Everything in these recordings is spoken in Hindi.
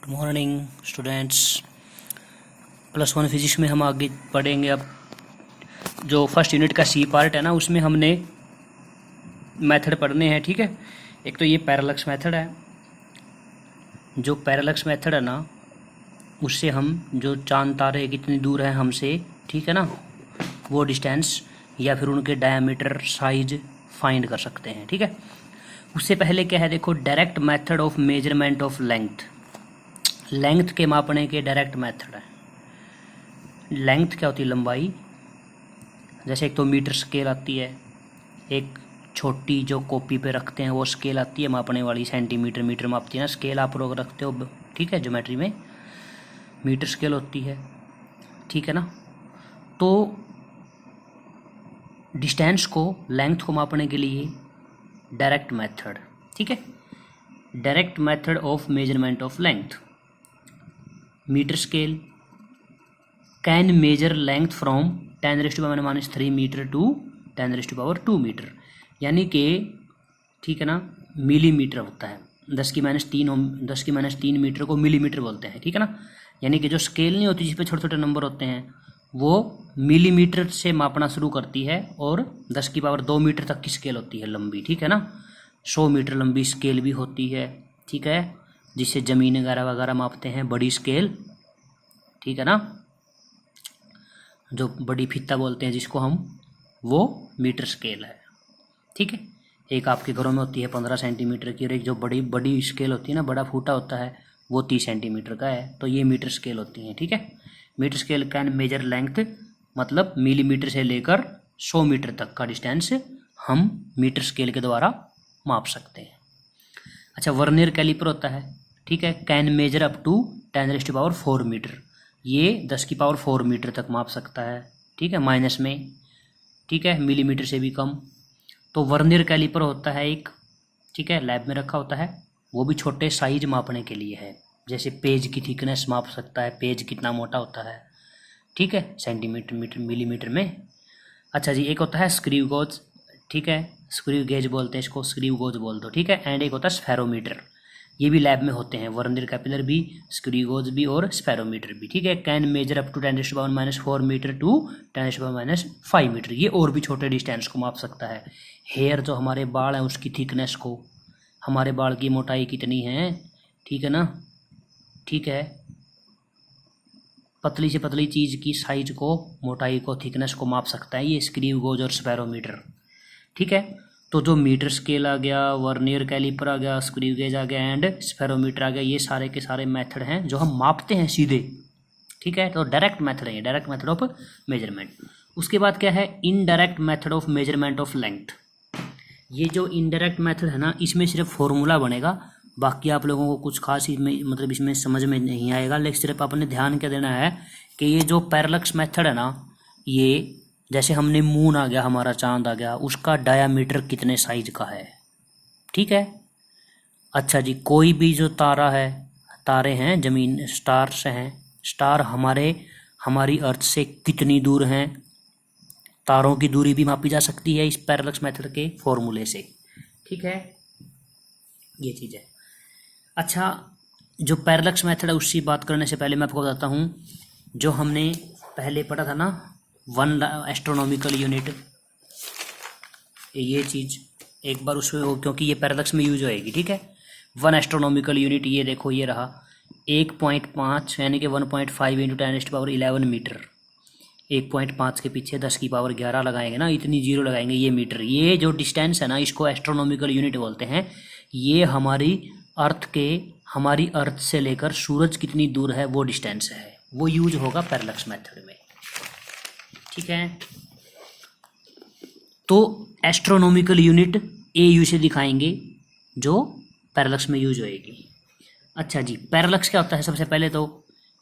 Good morning students. +1 फिजिक्स में हम आगे पढ़ेंगे। अब जो फर्स्ट यूनिट का सी पार्ट है ना, उसमें हमने मेथड पढ़ने हैं। ठीक है, एक तो ये पैरेलक्स मेथड है। जो पैरेलक्स मेथड है ना, उससे हम जो चांद तारे कितनी दूर है हमसे, ठीक है ना, वो डिस्टेंस या फिर उनके डायमीटर साइज फाइंड कर सकते हैं। ठीक है, उससे पहले क्या है, देखो, direct method of measurement of length के मापने के डायरेक्ट मेथड है। लेंथ क्या होती है? लंबाई। जैसे एक तो मीटर स्केल आती है, एक छोटी जो कॉपी पे रखते हैं वो स्केल आती है मापने वाली, सेंटीमीटर मीटर मापती है ना स्केल, आप लोग रखते हो। ठीक है, ज्योमेट्री में मीटर स्केल होती है। ठीक है ना, तो डिस्टेंस को, लेंथ को मापने के लिए डायरेक्ट मेथड। ठीक है, direct method of measurement of length. Metre scale can measure length from 10⁻³ metre to 10⁻² metre, यानी कि, ठीक है ना, मिलीमीटर होता है। 10⁻³ मीटर को मिलीमीटर बोलते हैं। ठीक है ना, यानी कि जो स्केल नहीं होती जिस पे छोटे छोटे नंबर होते हैं, वो मिलीमीटर से मापना शुरू करती है और 10⁻² मीटर तक की स्केल होती है लंबी। ठीक है ना, 100 मीटर लंबी स्केल भी होती है। ठीक है, जिससे ज़मीन वगैरह मापते हैं, बड़ी स्केल। ठीक है ना, जो बड़ी फीता बोलते हैं जिसको हम, वो मीटर स्केल है। ठीक है, एक आपके घरों में होती है 15 सेंटीमीटर की, और एक जो बड़ी बड़ी स्केल होती है ना, बड़ा फूटा होता है, वो 30 सेंटीमीटर का है। तो ये मीटर स्केल होती हैं। ठीक है, metre scale can measure length, मतलब मिलीमीटर से लेकर 100 मीटर तक का डिस्टेंस हम मीटर स्केल के द्वारा माप सकते हैं। अच्छा, वर्नियर कैलिपर होता है। ठीक है, can measure up to 10⁻⁴ metre, ये 10⁻⁴ मीटर तक माप सकता है। ठीक है, माइनस में। ठीक है, मिलीमीटर से भी कम। तो वर्नियर कैलिपर होता है एक, ठीक है, लैब में रखा होता है, वो भी छोटे साइज मापने के लिए है। जैसे पेज की थिकनेस माप सकता है, पेज कितना मोटा होता है। ठीक है, सेंटीमीटर, मीटर, मिलीमीटर में। अच्छा जी, एक होता है स्क्रू गेज। ठीक है, स्क्रू गेज बोलते हैं इसको, स्क्रू गेज बोल दो। ठीक है, एंड एक होता है स्फेरोमीटर, ये भी लैब में होते हैं, वर्नियर कैपिलर भी, स्क्रू गेज भी और स्फेरोमीटर भी। ठीक है, can measure up to 10⁻⁴ metre to 10⁻⁵ metre, ये और भी छोटे डिस्टेंस को माप सकता है। हेयर, जो हमारे बाल हैं, उसकी थिकनेस को, हमारे बाल की मोटाई कितनी है, ठीक है ना, ठीक है, पतली से पतली चीज़ की साइज को, मोटाई को, थिकनेस को माप सकता है ये स्क्रू गेज और स्फेरोमीटर। ठीक है, तो जो मीटर स्केल आ गया, वर्नियर कैलिपर आ गया, स्क्रू गेज आ गया एंड स्फेरोमीटर आ गया, ये सारे के सारे मेथड हैं जो हम मापते हैं सीधे। ठीक है, तो डायरेक्ट मेथड है, डायरेक्ट मेथड ऑफ मेजरमेंट। उसके बाद क्या है, indirect method of measurement of length. ये जो इनडायरेक्ट मेथड है ना, इसमें सिर्फ फॉर्मूला बनेगा, बाकी आप लोगों को कुछ खास इसमें, मतलब इसमें समझ में नहीं आएगा। लेकिन सिर्फ आपने ध्यान क्या देना है कि ये जो पैरेलक्स मेथड है ना, ये जैसे हमने मून आ गया, हमारा चांद आ गया, उसका डायामीटर कितने साइज का है। ठीक है, अच्छा जी, कोई भी जो तारा है, तारे हैं, जमीन, स्टार्स हैं, स्टार हमारी अर्थ से कितनी दूर हैं, तारों की दूरी भी मापी जा सकती है इस पैरेलक्स मेथड के फॉर्मूले से। ठीक है, ये चीज़ है। अच्छा, जो पैरेलक्स मेथड है उसकी बात करने से पहले मैं आपको बताता हूँ, जो हमने पहले पढ़ा था ना, 1 एस्ट्रोनॉमिकल यूनिट, ये चीज़ एक बार उसमें, क्योंकि ये पैरेलक्स में यूज होएगी। ठीक है, 1 एस्ट्रोनॉमिकल यूनिट, ये देखो, ये रहा 1.5, यानी कि 1.5 × 10⁻11 मीटर। 1.5 के पीछे 10⁻11 लगाएंगे ना, इतनी जीरो लगाएंगे, ये मीटर। ये जो डिस्टेंस है ना, इसको एस्ट्रोनॉमिकल यूनिट बोलते हैं। ये हमारी अर्थ से लेकर सूरज कितनी दूर है, वो डिस्टेंस है, वो यूज होगा पैरेलक्स मेथड में। ठीक है, तो एस्ट्रोनॉमिकल यूनिट AU से दिखाएंगे, जो पैरेलक्स में यूज होएगी। अच्छा जी, पैरेलक्स क्या होता है? सबसे पहले तो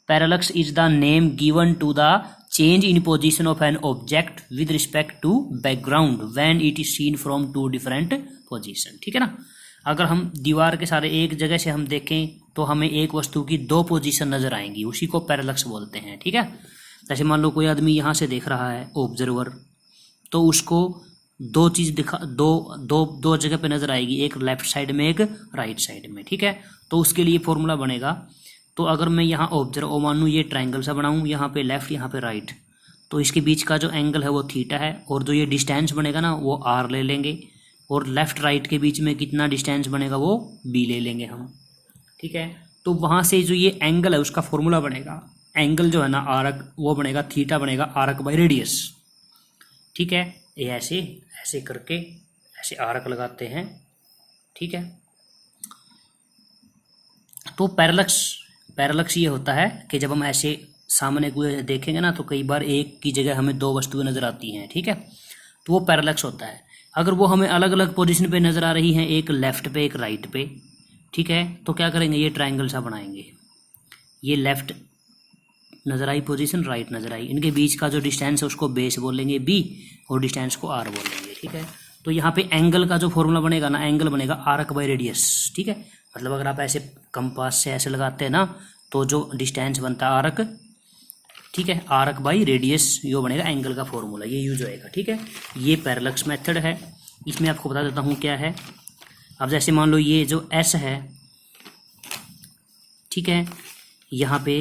parallax is the name given to the change in position of an object with respect to background when it is seen from 2 different position. ठीक है ना, अगर हम दीवार के सारे एक जगह से हम देखें तो हमें एक वस्तु की 2 पोजीशन नजर आएंगी, उसी को पैरेलक्स बोलते हैं। ठीक है, जैसे मान लो कोई आदमी यहाँ से देख रहा है, ऑब्जर्वर, तो उसको 2 चीज़ दो जगह पे नजर आएगी, एक लेफ्ट साइड में, एक राइट साइड में। ठीक है, तो उसके लिए फॉर्मूला बनेगा तो अगर मैं यहाँ ऑब्जर्व ओ मानूँ ये ट्रायंगल सा बनाऊँ, यहाँ पे लेफ्ट यहाँ पे राइट, तो इसके बीच का जो एंगल है वो थीटा है, और जो ये डिस्टेंस बनेगा ना वो आर ले लेंगे, और लेफ्ट राइट के बीच में कितना डिस्टेंस बनेगा वो बी ले लेंगे हम, ठीक है। तो वहाँ से जो ये एंगल है उसका फॉर्मूला बनेगा, एंगल जो है ना आर्क वो बनेगा थीटा बनेगा आर्क बाई रेडियस, ठीक है। ये ऐसे ऐसे करके ऐसे आर्क लगाते हैं, ठीक है। तो पैरेलक्स ये होता है कि जब हम ऐसे सामने को देखेंगे ना तो कई बार एक की जगह हमें दो वस्तुएं नज़र आती हैं, ठीक है, तो वो पैरेलक्स होता है। अगर वो हमें अलग अलग पोजीशन पे नज़र आ रही हैं, एक लेफ़्ट पे एक राइट पे, ठीक है, तो क्या करेंगे ये ट्रायंगल सा बनाएंगे, ये लेफ़्ट नज़र आई पोजीशन, राइट नज़र आई, इनके बीच का जो डिस्टेंस है उसको बेस बोलेंगे बी और डिस्टेंस को आर बोलेंगे, ठीक है। तो यहाँ पे एंगल का जो फॉर्मूला बनेगा ना, एंगल बनेगा आर्क बाई रेडियस, ठीक है। मतलब अगर आप ऐसे कंपास से ऐसे लगाते हैं ना तो जो डिस्टेंस बनता है आर्क, ठीक है, आर्क बाई रेडियस, ये बनेगा एंगल का फॉर्मूला, ये यूज होएगा, ठीक है। ये पैरेलक्स मेथड है। इसमें आपको बता देता हूँ क्या है। अब जैसे मान लो ये जो एस है, ठीक है, यहाँ पे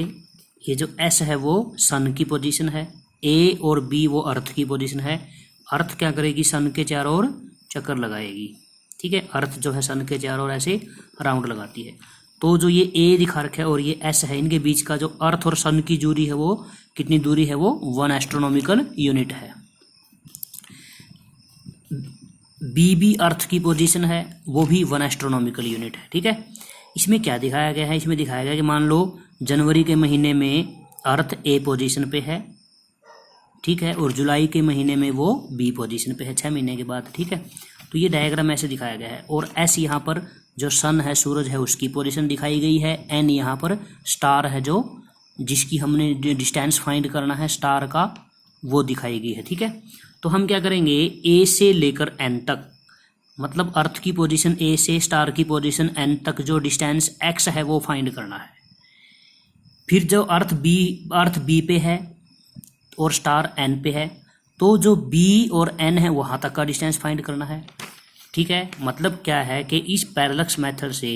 ये जो एस है वो सन की पोजीशन है, ए और बी वो अर्थ की पोजीशन है। अर्थ क्या करेगी, सन के चारों ओर चक्कर लगाएगी, ठीक है। अर्थ जो है सन के चारों ओर ऐसे राउंड लगाती है। तो जो ये ए दिखा रखा है और ये एस है, इनके बीच का जो अर्थ और सन की दूरी है वो कितनी दूरी है, वो 1 एस्ट्रोनॉमिकल यूनिट है। बी भी अर्थ की पोजीशन है, वो भी 1 एस्ट्रोनॉमिकल यूनिट है, ठीक है। इसमें क्या दिखाया गया है, इसमें दिखाया गया है कि मान लो जनवरी के महीने में अर्थ ए पोजीशन पे है, ठीक है, और जुलाई के महीने में वो बी पोजीशन पे है 6 महीने के बाद, ठीक है। तो ये डायग्राम ऐसे दिखाया गया है, और एस यहाँ पर जो सन है, सूरज है, उसकी पोजीशन दिखाई गई है। एन यहाँ पर स्टार है, जो जिसकी हमने डिस्टेंस फाइंड करना है स्टार का, वो दिखाई गई है, ठीक है। तो हम क्या करेंगे, ए से लेकर एन तक, मतलब अर्थ की पोजीशन ए से स्टार की पोजीशन एन तक जो डिस्टेंस एक्स है वो फाइंड करना है। फिर जो अर्थ बी पे है और स्टार एन पे है, तो जो बी और एन है वहाँ तक का डिस्टेंस फाइंड करना है, ठीक है। मतलब क्या है कि इस पैरेलक्स मेथड से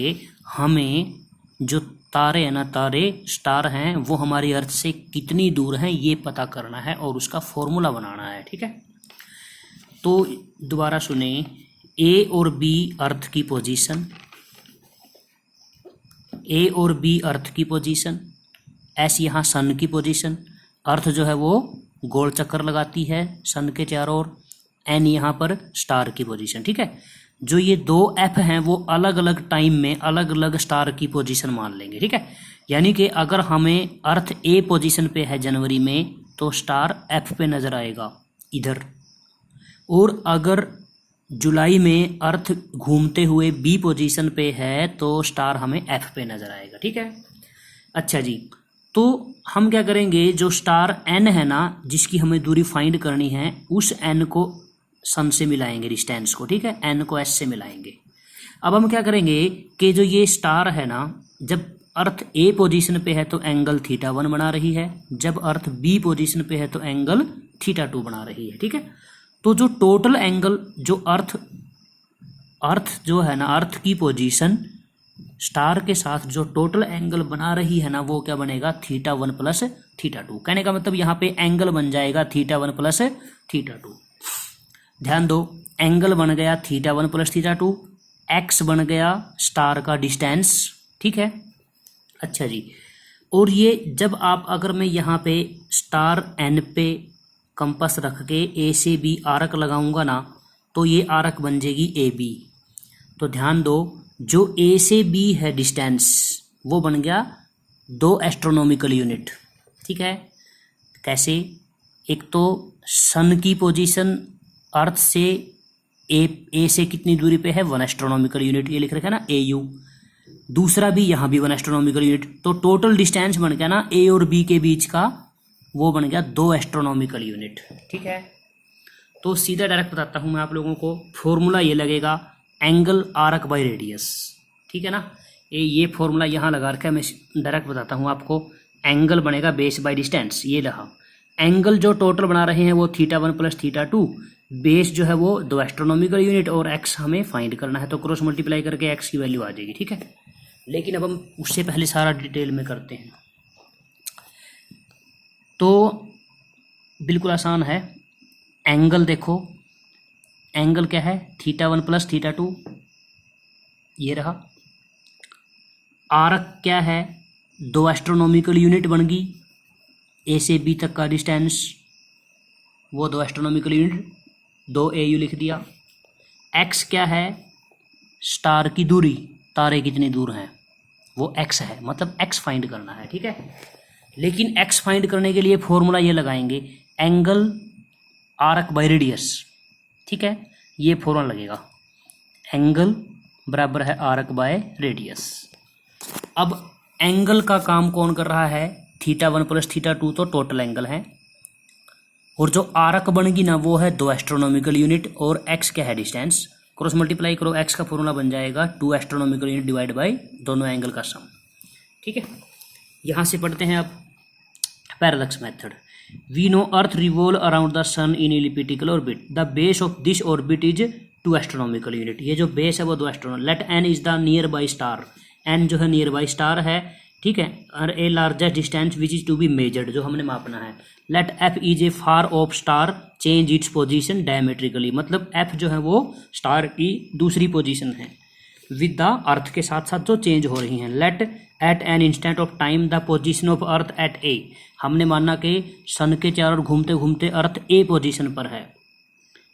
हमें जो तारे हैं ना, तारे स्टार हैं, वो हमारी अर्थ से कितनी दूर हैं ये पता करना है और उसका फॉर्मूला बनाना है, ठीक है। तो दोबारा सुने, ए और बी अर्थ की पोजीशन, ए और बी अर्थ की पोजीशन, एस यहाँ सन की पोजीशन, अर्थ जो है वो गोल चक्कर लगाती है सन के चारों ओर, एन यहाँ पर स्टार की पोजीशन, ठीक है। जो ये दो एफ हैं वो अलग अलग टाइम में अलग अलग स्टार की पोजीशन मान लेंगे, ठीक है। यानी कि अगर हमें अर्थ ए पोजीशन पे है जनवरी में, तो स्टार एफ पे नज़र आएगा इधर, और अगर जुलाई में अर्थ घूमते हुए बी पोजीशन पे है तो स्टार हमें एफ पे नज़र आएगा, ठीक है। अच्छा जी, तो हम क्या करेंगे, जो स्टार एन है ना, जिसकी हमें दूरी फाइंड करनी है, उस एन को सन से मिलाएंगे डिस्टेंस को, ठीक है, एन को एस से मिलाएंगे। अब हम क्या करेंगे कि जो ये स्टार है ना, जब अर्थ ए पोजीशन पे है तो एंगल θ1 बना रही है, जब अर्थ बी पोजीशन पे है तो एंगल θ2 बना रही है, ठीक है। तो जो टोटल एंगल, जो अर्थ जो है ना, अर्थ की पोजीशन स्टार के साथ जो टोटल एंगल बना रही है ना, वो क्या बनेगा, θ1 प्लस θ2। कहने का मतलब यहाँ पे एंगल बन जाएगा θ1 प्लस θ2। ध्यान दो, एंगल बन गया θ1 प्लस θ2, एक्स बन गया स्टार का डिस्टेंस, ठीक है। अच्छा जी, और ये जब आप, अगर मैं यहाँ पे स्टार एन पे कंपास रख के ए से बी आर्क लगाऊंगा ना, तो ये आर्क बन जाएगी ए बी। तो ध्यान दो, जो ए से बी है डिस्टेंस, वो बन गया 2 एस्ट्रोनॉमिकल यूनिट, ठीक है। कैसे, एक तो सन की पोजीशन अर्थ से ए से कितनी दूरी पे है, 1 एस्ट्रोनॉमिकल यूनिट, ये लिख रखा है ना AU। दूसरा भी यहाँ भी 1 एस्ट्रोनॉमिकल यूनिट, तो टोटल डिस्टेंस बन गया ना ए और बी के बीच का, वो बन गया 2 एस्ट्रोनॉमिकल यूनिट, ठीक है। तो सीधा डायरेक्ट बताता हूँ मैं आप लोगों को, फॉर्मूला ये लगेगा एंगल आर्क बाई रेडियस, ठीक है ना। ये फॉर्मूला यहाँ लगा रखा है, मैं डायरेक्ट बताता हूँ आपको। एंगल बनेगा बेस बाई डिस्टेंस, ये रहा एंगल जो टोटल बना रहे हैं वो θ1 प्लस θ2, बेस जो है वो 2 एस्ट्रोनॉमिकल यूनिट, और एक्स हमें फाइंड करना है, तो क्रॉस मल्टीप्लाई करके एक्स की वैल्यू आ जाएगी, ठीक है। लेकिन अब हम उससे पहले सारा डिटेल में करते हैं। तो बिल्कुल आसान है। एंगल देखो, एंगल क्या है, θ1 + θ2, ये रहा। आर्क क्या है, 2 एस्ट्रोनॉमिकल यूनिट बन गई, ए से बी तक का डिस्टेंस, वो 2 एस्ट्रोनॉमिकल यूनिट, 2 AU लिख दिया। एक्स क्या है, स्टार की दूरी, तारे कितनी दूर हैं, वो एक्स है, मतलब एक्स फाइंड करना है, ठीक है। लेकिन एक्स फाइंड करने के लिए फॉर्मूला ये लगाएंगे, एंगल आर्क बाय रेडियस, ठीक है, ये फॉर्मूला लगेगा, एंगल बराबर है आर्क बाय रेडियस। अब एंगल का काम कौन कर रहा है, θ1 + θ2 तो टोटल एंगल है, और जो आर्क बनेगी ना वो है 2 एस्ट्रोनॉमिकल यूनिट, और एक्स क्या है, डिस्टेंस, क्रॉस मल्टीप्लाई करो, एक्स का फॉर्मूला बन जाएगा 2 एस्ट्रोनॉमिकल यूनिट डिवाइड बाय दोनों एंगल का सम, ठीक है। यहाँ से पढ़ते हैं अब parallax method. We know earth revolve around the sun in elliptical orbit, the base of this orbit is 2 astronomical unit, ये जो बेस है वो 2 astronomical, let N is the nearby star, N जो है नियर बाई स्टार है, ठीक है, और a largest distance which is to be measured, जो हमने मापना है। Let F is a far off star change its position diametrically, मतलब एफ जो है वो स्टार की दूसरी पोजीशन है विद द अर्थ के साथ साथ जो चेंज हो रही हैं। Let at an instant of time the position of earth at A, हमने माना कि सन के चारों घूमते घूमते अर्थ ए पोजीशन पर है,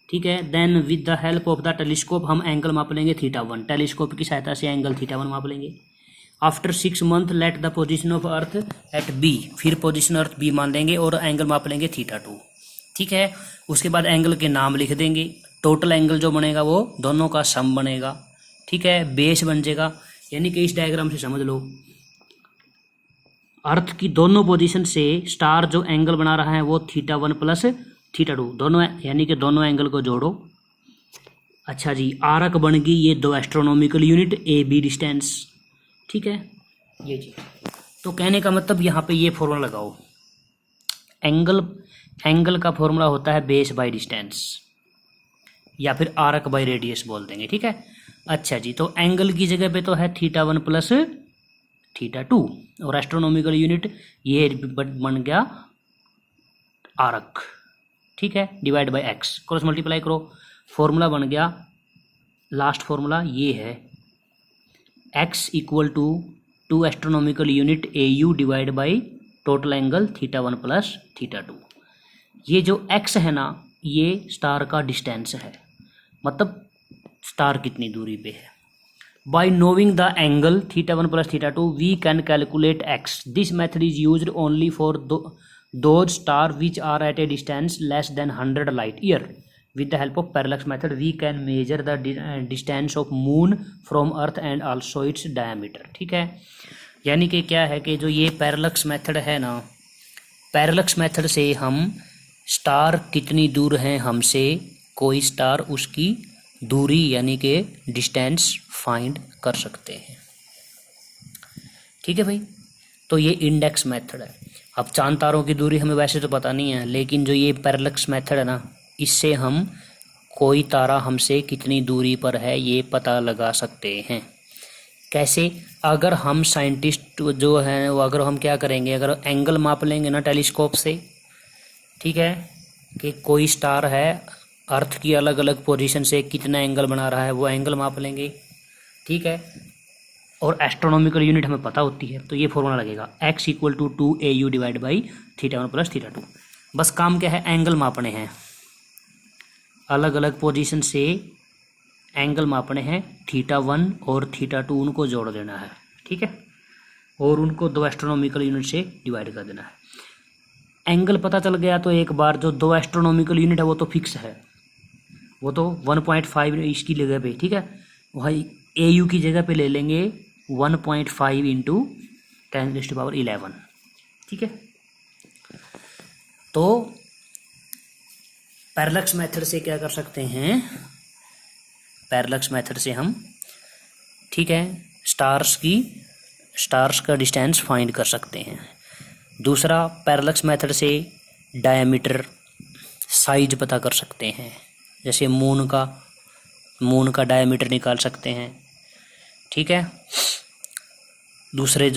ठीक है। Then with the help of the telescope हम एंगल माप लेंगे θ1, टेलीस्कोप की सहायता से एंगल θ1 माप लेंगे। After 6 month let the position of earth at B, फिर पोजीशन अर्थ बी मान लेंगे और एंगल माप लेंगे θ2, ठीक है। उसके बाद एंगल के नाम लिख देंगे, टोटल एंगल जो बनेगा वो दोनों का सम बनेगा, ठीक है, बेस बन जाएगा। यानी कि इस डायग्राम से समझ लो, अर्थ की दोनों पोजीशन से स्टार जो एंगल बना रहा है वो θ1 + θ2 दोनों, यानी कि दोनों एंगल को जोड़ो। अच्छा जी, आर्क बन गई ये 2 astronomical unit, A B distance, ठीक है, ये जी। तो कहने का मतलब यहाँ पे ये फॉर्मूला लगाओ, एंगल का फॉर्मूला होता है बेस बाय डिस्टेंस, या फिर आर्क बाय रेडियस बोल देंगे, ठीक है। अच्छा जी, तो एंगल की जगह पे तो है θ1 + θ2, और एस्ट्रोनॉमिकल यूनिट ये बन गया आर्क, ठीक है, divide by x, cross multiply करो, फॉर्मूला बन गया, लास्ट फॉर्मूला ये है, x = 2 astronomical unit AU divide by total angle θ1 + θ2। ये जो x है ना, ये स्टार का डिस्टेंस है, मतलब स्टार कितनी दूरी पे है। By knowing the angle θ1 + θ2 we can calculate x, this method is used only for those star which are at a distance less than 100 light year. With the help of parallax method, we can measure the distance of moon from earth and also its diameter, ठीक है। यानी कि क्या है कि जो ये पैरेलक्स मेथड है ना, पैरेलक्स मेथड से हम स्टार कितनी दूर हैं हमसे, कोई स्टार उसकी दूरी यानी कि डिस्टेंस फाइंड कर सकते हैं, ठीक है भाई। तो ये इंडेक्स मेथड है। अब चांद तारों की दूरी हमें वैसे तो पता नहीं है, लेकिन जो ये पैरेलक्स मेथड है ना, इससे हम कोई तारा हमसे कितनी दूरी पर है ये पता लगा सकते हैं। कैसे, अगर हम साइंटिस्ट जो हैं वो, अगर हम क्या करेंगे, अगर एंगल माप लेंगे ना टेलीस्कोप से, ठीक है, कि कोई स्टार है अर्थ की अलग अलग पोजीशन से कितना एंगल बना रहा है, वो एंगल माप लेंगे, ठीक है, और एस्ट्रोनॉमिकल यूनिट हमें पता होती है, तो ये फॉर्मूला लगेगा, x = 2 AU डिवाइड बाई θ1 + θ2। बस काम क्या है, एंगल मापने हैं, अलग अलग पोजीशन से एंगल मापने हैं, θ1 और θ2 उनको जोड़ देना है, ठीक है, और उनको 2 एस्ट्रोनॉमिकल यूनिट से डिवाइड कर देना है। एंगल पता चल गया तो एक बार जो 2 एस्ट्रोनॉमिकल यूनिट है वो तो फिक्स है, वो तो 1.5 इसकी जगह पे, ठीक है, वही AU की जगह पे ले लेंगे 1.5 × 10⁻11, ठीक है। तो पैरेलक्स मेथड से क्या कर सकते हैं, पैरेलक्स मेथड से हम, ठीक है, स्टार्स का डिस्टेंस फाइंड कर सकते हैं। दूसरा, पैरेलक्स मेथड से डायमीटर साइज पता कर सकते हैं, जैसे मून का डायमीटर निकाल सकते हैं, ठीक है। दूसरे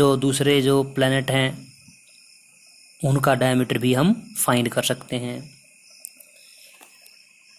जो प्लैनेट हैं उनका डायमीटर भी हम फाइंड कर सकते हैं।